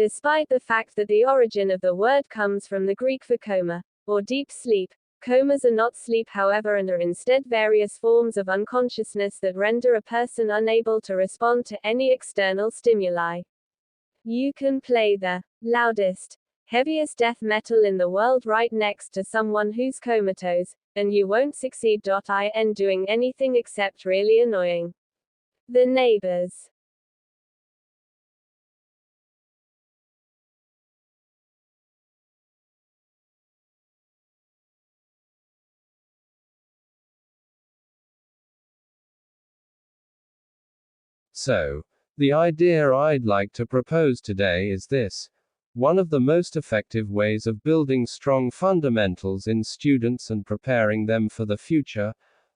Despite the fact that the origin of the word comes from the Greek for coma, or deep sleep, comas are not sleep, however, and are instead various forms of unconsciousness that render a person unable to respond to any external stimuli. You can play the loudest, heaviest death metal in the world right next to someone who's comatose, and you won't succeed. In doing anything except really annoying the neighbors. So, the idea I'd like to propose today is this. One of the most effective ways of building strong fundamentals in students and preparing them for the future,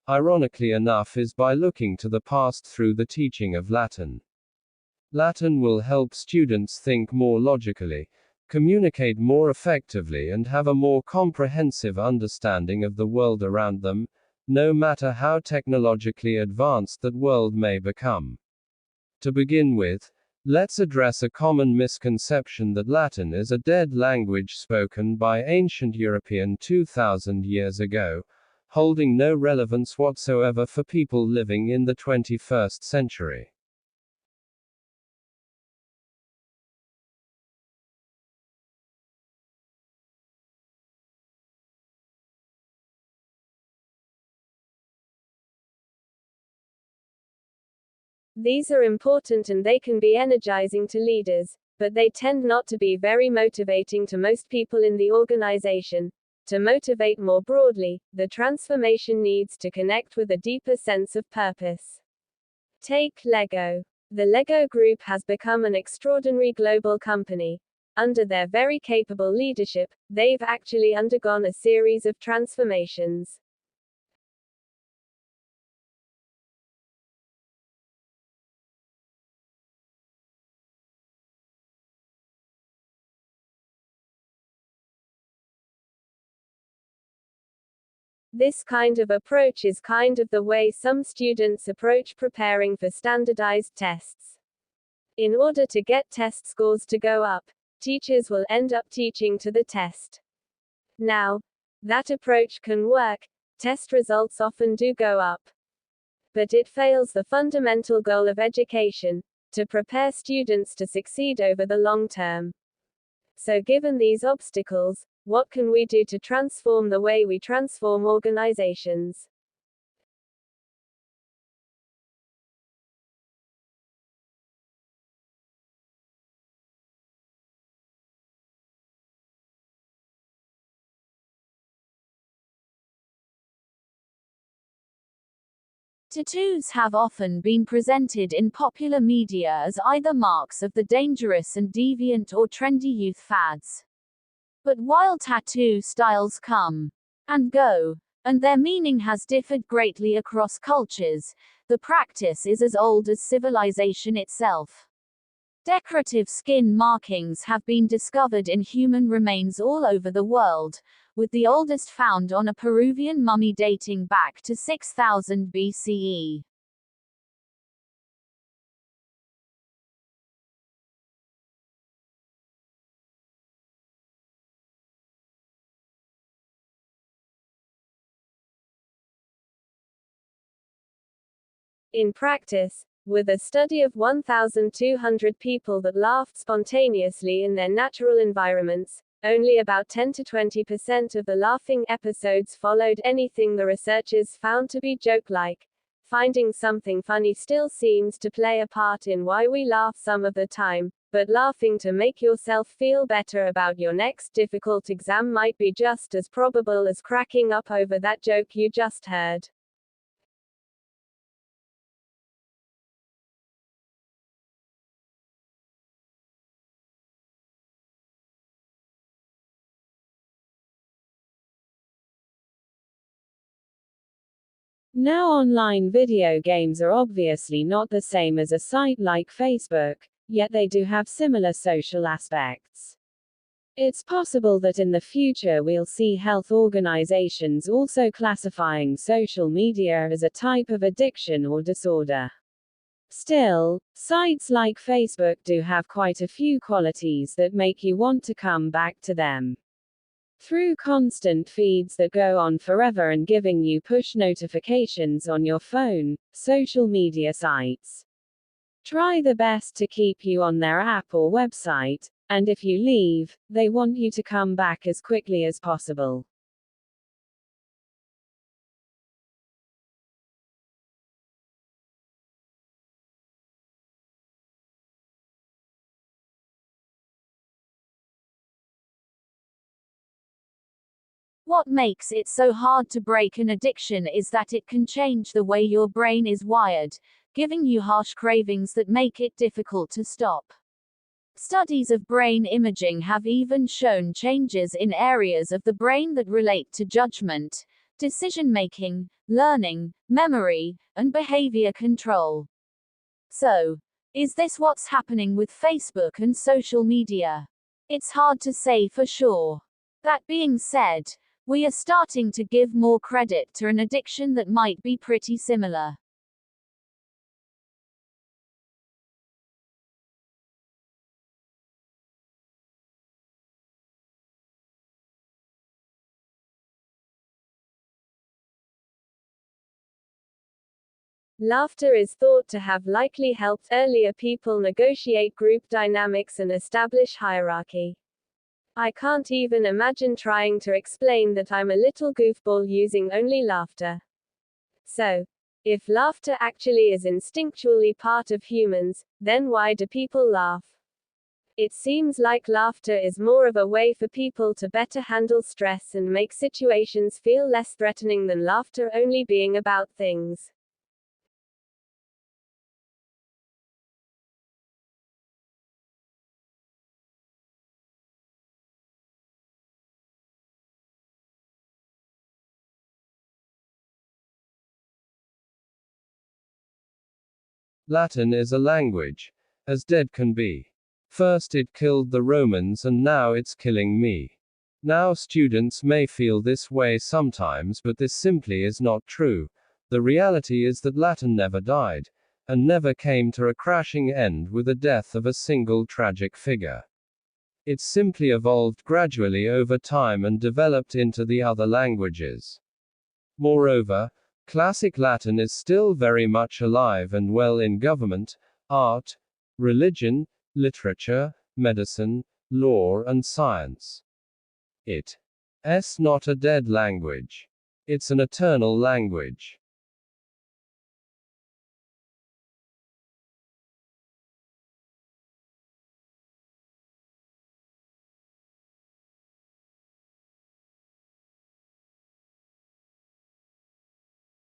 ironically enough, is by looking to the past through the teaching of Latin. Latin will help students think more logically, communicate more effectively, and have a more comprehensive understanding of the world around them, no matter how technologically advanced that world may become. To begin with, let's address a common misconception that Latin is a dead language spoken by ancient European 2000 years ago, holding no relevance whatsoever for people living in the 21st century. These are important and they can be energizing to leaders, but they tend not to be very motivating to most people in the organization. To motivate more broadly, the transformation needs to connect with a deeper sense of purpose. Take Lego. The Lego Group has become an extraordinary global company. Under their very capable leadership, they've actually undergone a series of transformations. This kind of approach is kind of the way some students approach preparing for standardized tests. In order to get test scores to go up, teachers will end up teaching to the test. Now, that approach can work, test results often do go up. But it fails the fundamental goal of education, to prepare students to succeed over the long term. So given these obstacles, what can we do to transform the way we transform organizations? Tattoos have often been presented in popular media as either marks of the dangerous and deviant or trendy youth fads. But while tattoo styles come and go, and their meaning has differed greatly across cultures, the practice is as old as civilization itself. Decorative skin markings have been discovered in human remains all over the world, with the oldest found on a Peruvian mummy dating back to 6000 BCE. In practice, with a study of 1,200 people that laughed spontaneously in their natural environments, only about 10 to 20% of the laughing episodes followed anything the researchers found to be joke-like. Finding something funny still seems to play a part in why we laugh some of the time, but laughing to make yourself feel better about your next difficult exam might be just as probable as cracking up over that joke you just heard. Now online video games are obviously not the same as a site like Facebook, yet they do have similar social aspects. It's possible that in the future we'll see health organizations also classifying social media as a type of addiction or disorder. Still, sites like Facebook do have quite a few qualities that make you want to come back to them. Through constant feeds that go on forever and giving you push notifications on your phone, social media sites try their best to keep you on their app or website, and if you leave, they want you to come back as quickly as possible. What makes it so hard to break an addiction is that it can change the way your brain is wired, giving you harsh cravings that make it difficult to stop. Studies of brain imaging have even shown changes in areas of the brain that relate to judgment, decision-making, learning, memory, and behavior control. So, is this what's happening with Facebook and social media? It's hard to say for sure. That being said, we are starting to give more credit to an addiction that might be pretty similar. Laughter is thought to have likely helped earlier people negotiate group dynamics and establish hierarchy. I can't even imagine trying to explain that I'm a little goofball using only laughter. So, if laughter actually is instinctually part of humans, then why do people laugh? It seems like laughter is more of a way for people to better handle stress and make situations feel less threatening than laughter only being about things. Latin is a language. As dead can be. First it killed the Romans and now it's killing me. Now students may feel this way sometimes, but this simply is not true. The reality is that Latin never died, and never came to a crashing end with the death of a single tragic figure. It simply evolved gradually over time and developed into the other languages. Moreover, classic Latin is still very much alive and well in government, art, religion, literature, medicine, law, and science. It's not a dead language. It's an eternal language.